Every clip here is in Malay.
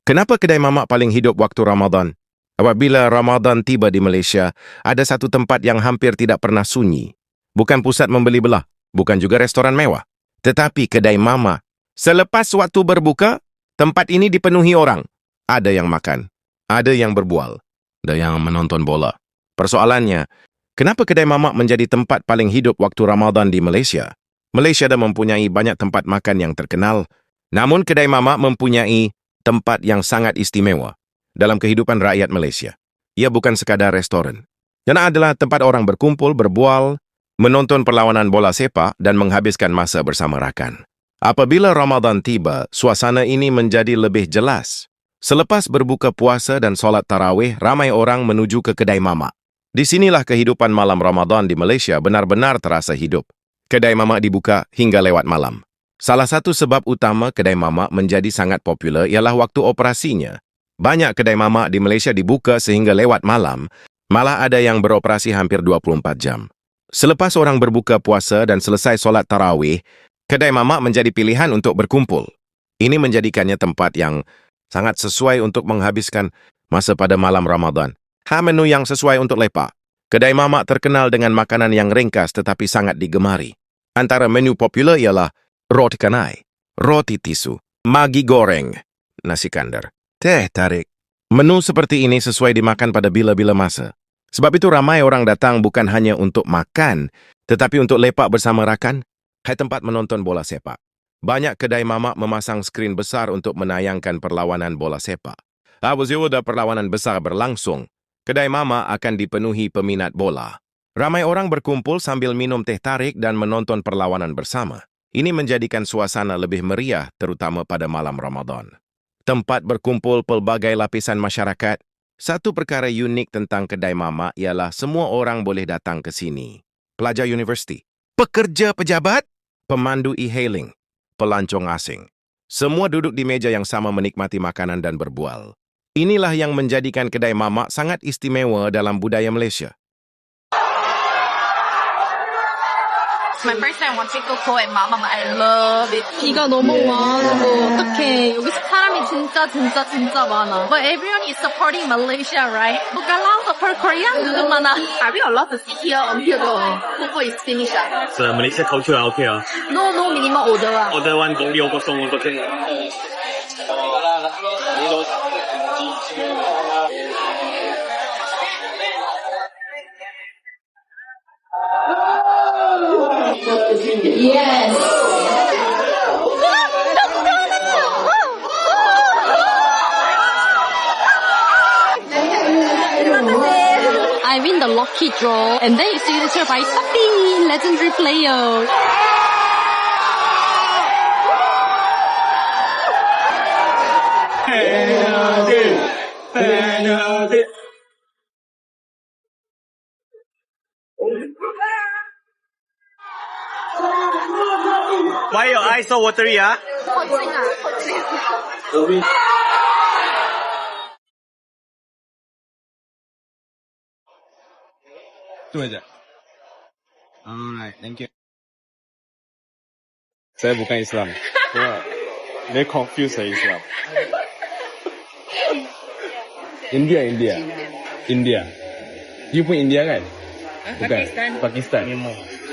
Kenapa kedai mamak paling hidup waktu Ramadan? Apabila Ramadan tiba di Malaysia, ada satu tempat yang hampir tidak pernah sunyi. Bukan pusat membeli belah, bukan juga restoran mewah, tetapi kedai mamak. Selepas waktu berbuka, tempat ini dipenuhi orang. Ada yang makan, ada yang berbual, ada yang menonton bola. Persoalannya, kenapa kedai mamak menjadi tempat paling hidup waktu Ramadan di Malaysia? Malaysia dah mempunyai banyak tempat makan yang terkenal, namun kedai mamak mempunyai tempat yang sangat istimewa dalam kehidupan rakyat Malaysia. Ia bukan sekadar restoran. Ia adalah tempat orang berkumpul, berbual, menonton perlawanan bola sepak dan menghabiskan masa bersama rakan. Apabila Ramadan tiba, suasana ini menjadi lebih jelas. Selepas berbuka puasa dan solat tarawih, ramai orang menuju ke kedai mamak. Di sinilah kehidupan malam Ramadan di Malaysia benar-benar terasa hidup. Kedai mamak dibuka hingga lewat malam. Salah satu sebab utama kedai mamak menjadi sangat popular ialah waktu operasinya. Banyak kedai mamak di Malaysia dibuka sehingga lewat malam, malah ada yang beroperasi hampir 24 jam. Selepas orang berbuka puasa dan selesai solat tarawih, kedai mamak menjadi pilihan untuk berkumpul. Ini menjadikannya tempat yang sangat sesuai untuk menghabiskan masa pada malam Ramadan. Menu yang sesuai untuk lepak. Kedai mamak terkenal dengan makanan yang ringkas tetapi sangat digemari. Antara menu popular ialah roti canai, roti tisu, magi goreng, nasi kandar, teh tarik. Menu seperti ini sesuai dimakan pada bila-bila masa. Sebab itu ramai orang datang bukan hanya untuk makan, tetapi untuk lepak bersama rakan, hai tempat menonton bola sepak. Banyak kedai mamak memasang skrin besar untuk menayangkan perlawanan bola sepak. Apabila perlawanan besar berlangsung, kedai mamak akan dipenuhi peminat bola. Ramai orang berkumpul sambil minum teh tarik dan menonton perlawanan bersama. Ini menjadikan suasana lebih meriah, terutama pada malam Ramadan. Tempat berkumpul pelbagai lapisan masyarakat. Satu perkara unik tentang kedai mamak ialah semua orang boleh datang ke sini. Pelajar universiti, pekerja pejabat, pemandu e-hailing, pelancong asing. Semua duduk di meja yang sama menikmati makanan dan berbual. Inilah yang menjadikan kedai mamak sangat istimewa dalam budaya Malaysia. My first time watching Coco and Mama, I love it. 비가 너무 와. 어떡해. 여기 사람이 진짜 많아. But everyone is supporting Malaysia, right? Kalau support Korea, juga mana? I will a lot to see here until the Coco is finished. So Malaysia culture okay No minimum order. Order one gong liu ko song ko ken. Yes. I win the lucky draw and then it's signature by Safi, legendary player. Why your eyes so watery 对的。Alright, thank you. Saya bukan Islam. Dia confuse saya Islam. India. You pun India kan? Bukan. Pakistan.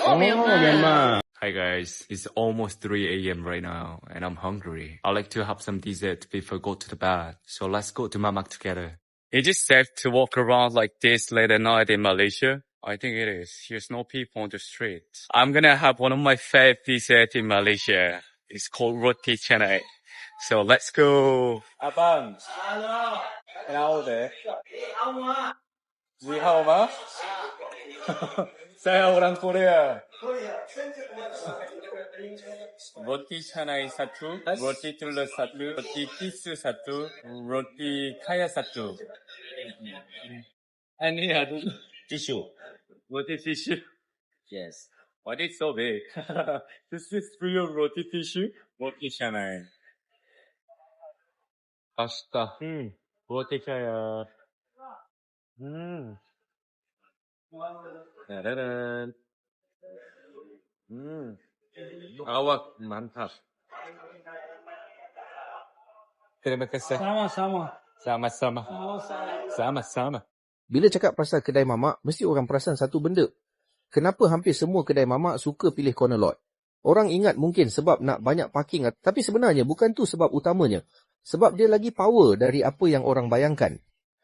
Myanmar. Hi guys, it's almost 3 a.m. right now and I'm hungry. I'd like to have some dessert before I go to the bed. So let's go to Mamak together. Is it safe to walk around like this late at night in Malaysia? I think it is. There's no people on the street. I'm gonna have one of my favorite desserts in Malaysia. It's called roti canai. So let's go. Abang. Kenapa deh? Zihao mah? Saya orang Korea. Roti canai satu, roti telur satu, roti tisu satu, roti kaya satu. Any other? Tissue. Roti tissue. Yes. Why is it so big? This is real roti tissue. Roti canai. Pasta. Roti kaya. Dadan. Awak mantap. Terima kasih. Sama-sama. Sama-sama. Bila cakap pasal kedai mamak, mesti orang perasan satu benda. Kenapa hampir semua kedai mamak suka pilih corner lot? Orang ingat mungkin sebab nak banyak parking, tapi sebenarnya bukan tu sebab utamanya. Sebab dia lagi power dari apa yang orang bayangkan.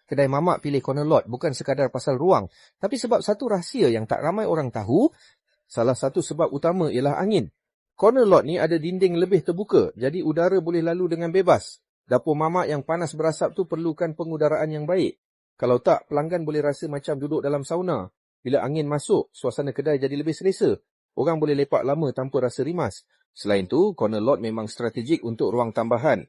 Kedai mamak pilih corner lot bukan sekadar pasal ruang, tapi sebab satu rahsia yang tak ramai orang tahu. Salah satu sebab utama ialah angin. Corner lot ni ada dinding lebih terbuka, jadi udara boleh lalu dengan bebas. Dapur mamak yang panas berasap tu perlukan pengudaraan yang baik. Kalau tak, pelanggan boleh rasa macam duduk dalam sauna. Bila angin masuk, suasana kedai jadi lebih selesa. Orang boleh lepak lama tanpa rasa rimas. Selain tu, corner lot memang strategik untuk ruang tambahan.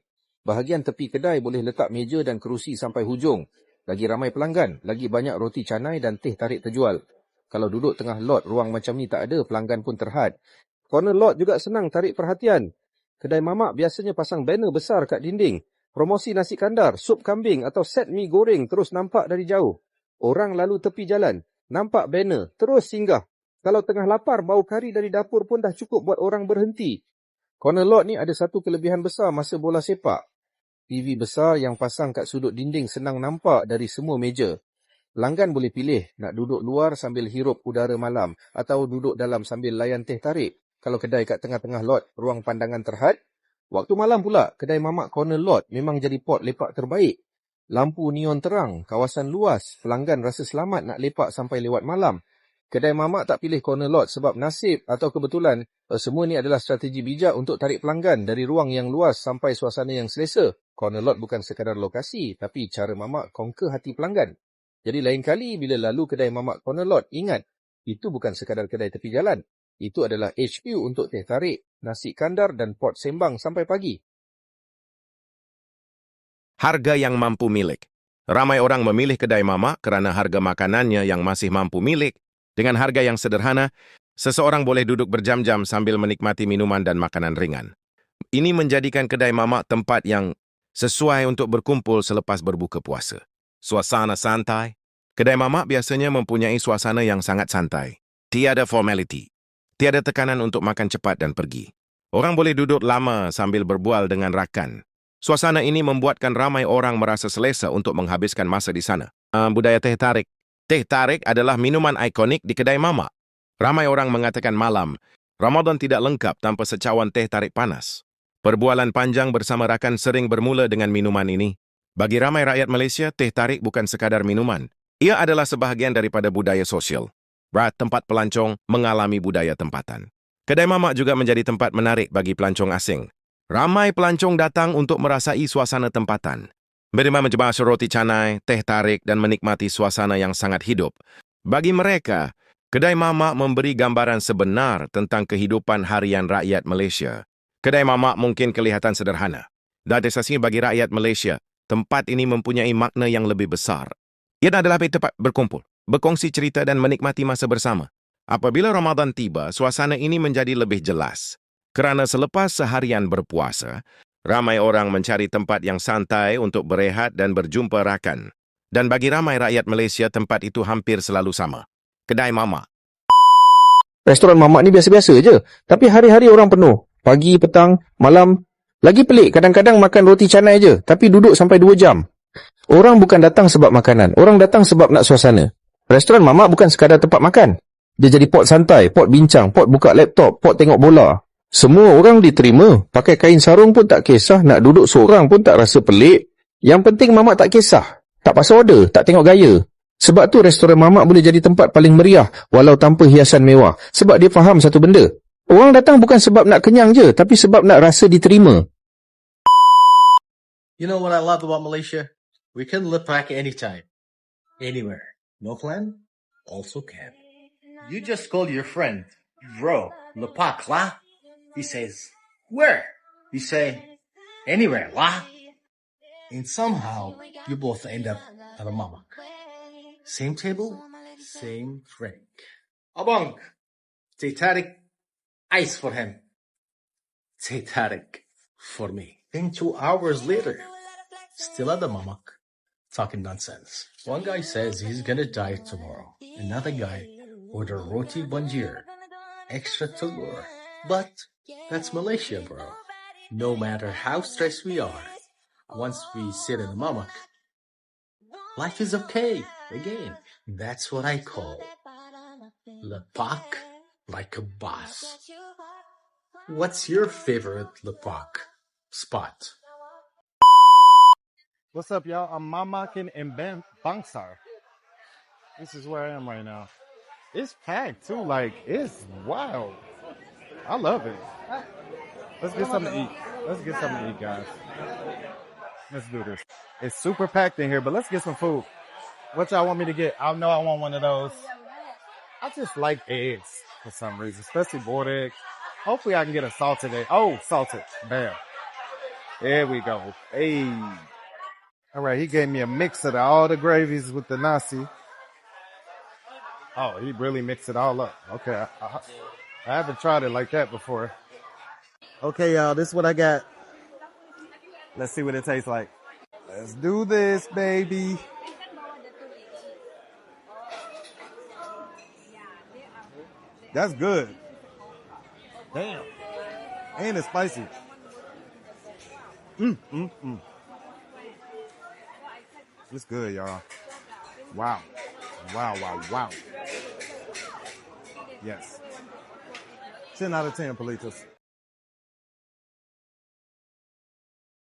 Bahagian tepi kedai boleh letak meja dan kerusi sampai hujung. Lagi ramai pelanggan, lagi banyak roti canai dan teh tarik terjual. Kalau duduk tengah lot, ruang macam ni tak ada, pelanggan pun terhad. Corner lot juga senang tarik perhatian. Kedai mamak biasanya pasang banner besar kat dinding. Promosi nasi kandar, sup kambing atau set mi goreng terus nampak dari jauh. Orang lalu tepi jalan, nampak banner, terus singgah. Kalau tengah lapar, bau kari dari dapur pun dah cukup buat orang berhenti. Corner lot ni ada satu kelebihan besar masa bola sepak. TV besar yang pasang kat sudut dinding senang nampak dari semua meja. Pelanggan boleh pilih nak duduk luar sambil hirup udara malam atau duduk dalam sambil layan teh tarik. Kalau kedai kat tengah-tengah lot, ruang pandangan terhad. Waktu malam pula, kedai mamak corner lot memang jadi pot lepak terbaik. Lampu neon terang, kawasan luas, pelanggan rasa selamat nak lepak sampai lewat malam. Kedai mamak tak pilih corner lot sebab nasib atau kebetulan. Semua ni adalah strategi bijak untuk tarik pelanggan dari ruang yang luas sampai suasana yang selesa. Corner lot bukan sekadar lokasi, tapi cara mamak conquer hati pelanggan. Jadi lain kali bila lalu kedai mamak corner lot, ingat, itu bukan sekadar kedai tepi jalan. Itu adalah HQ untuk teh tarik, nasi kandar dan pot sembang sampai pagi. Harga yang mampu milik. Ramai orang memilih kedai mamak kerana harga makanannya yang masih mampu milik. Dengan harga yang sederhana, seseorang boleh duduk berjam-jam sambil menikmati minuman dan makanan ringan. Ini menjadikan kedai mamak tempat yang sesuai untuk berkumpul selepas berbuka puasa. Suasana santai. Kedai mamak biasanya mempunyai suasana yang sangat santai. Tiada formality. Tiada tekanan untuk makan cepat dan pergi. Orang boleh duduk lama sambil berbual dengan rakan. Suasana ini membuatkan ramai orang merasa selesa untuk menghabiskan masa di sana. Budaya teh tarik. Teh tarik adalah minuman ikonik di kedai mamak. Ramai orang mengatakan malam, Ramadan tidak lengkap tanpa secawan teh tarik panas. Perbualan panjang bersama rakan sering bermula dengan minuman ini. Bagi ramai rakyat Malaysia, teh tarik bukan sekadar minuman. Ia adalah sebahagian daripada budaya sosial. Tempat pelancong mengalami budaya tempatan. Kedai mamak juga menjadi tempat menarik bagi pelancong asing. Ramai pelancong datang untuk merasai suasana tempatan. Mereka mencoba roti canai, teh tarik dan menikmati suasana yang sangat hidup. Bagi mereka, kedai mamak memberi gambaran sebenar tentang kehidupan harian rakyat Malaysia. Kedai mamak mungkin kelihatan sederhana. Dari sisi bagi rakyat Malaysia, tempat ini mempunyai makna yang lebih besar. Ia adalah tempat berkumpul, berkongsi cerita dan menikmati masa bersama. Apabila Ramadan tiba, suasana ini menjadi lebih jelas. Kerana selepas seharian berpuasa, ramai orang mencari tempat yang santai untuk berehat dan berjumpa rakan. Dan bagi ramai rakyat Malaysia, tempat itu hampir selalu sama. Kedai mamak. Restoran mamak ni biasa-biasa je. Tapi hari-hari orang penuh. Pagi, petang, malam. Lagi pelik, kadang-kadang makan roti canai je. Tapi duduk sampai 2 jam. Orang bukan datang sebab makanan. Orang datang sebab nak suasana. Restoran mamak bukan sekadar tempat makan. Dia jadi pot santai, pot bincang, pot buka laptop, pot tengok bola. Semua orang diterima. Pakai kain sarung pun tak kisah. Nak duduk seorang pun tak rasa pelik. Yang penting mamak tak kisah. Tak pasal order, tak tengok gaya. Sebab tu restoran mamak boleh jadi tempat paling meriah walau tanpa hiasan mewah. Sebab dia faham satu benda. Orang datang bukan sebab nak kenyang je, tapi sebab nak rasa diterima. You know what I love about Malaysia? We can look back anytime. Anywhere. No plan? Also can. You just call your friend. Bro, lepak lah. He says, where? You say, anywhere lah. And somehow, you both end up at a mamak. Same table, same drink. Abang, teh tarik, ice for him. Teh tarik for me. Then 2 hours later, still at the mamak, talking nonsense. One guy says he's gonna die tomorrow. Another guy order roti banjir, extra telur. But that's Malaysia, bro. No matter how stressed we are, once we sit in the mamak, life is okay again. That's what I call lepak like a boss. What's your favorite lepak spot? What's up, y'all? I'm Mamakin in Bangsar. This is where I am right now. It's packed too. Like, it's wild. I love it. Let's get something to eat. Let's get something to eat, guys. Let's do this. It's super packed in here, but let's get some food. What y'all want me to get? I know I want one of those. I just like eggs for some reason, especially boiled eggs. Hopefully I can get a salted egg. Oh, salted. Bam. There we go. Hey. All right, he gave me a mix of all the gravies with the nasi. Oh, he really mixed it all up. Okay, I haven't tried it like that before. Okay, y'all, this is what I got. Let's see what it tastes like. Let's do this, baby. That's good. Damn. And it's spicy. It's good, y'all. Wow. Wow. Yes. 10 out of 10, Politos.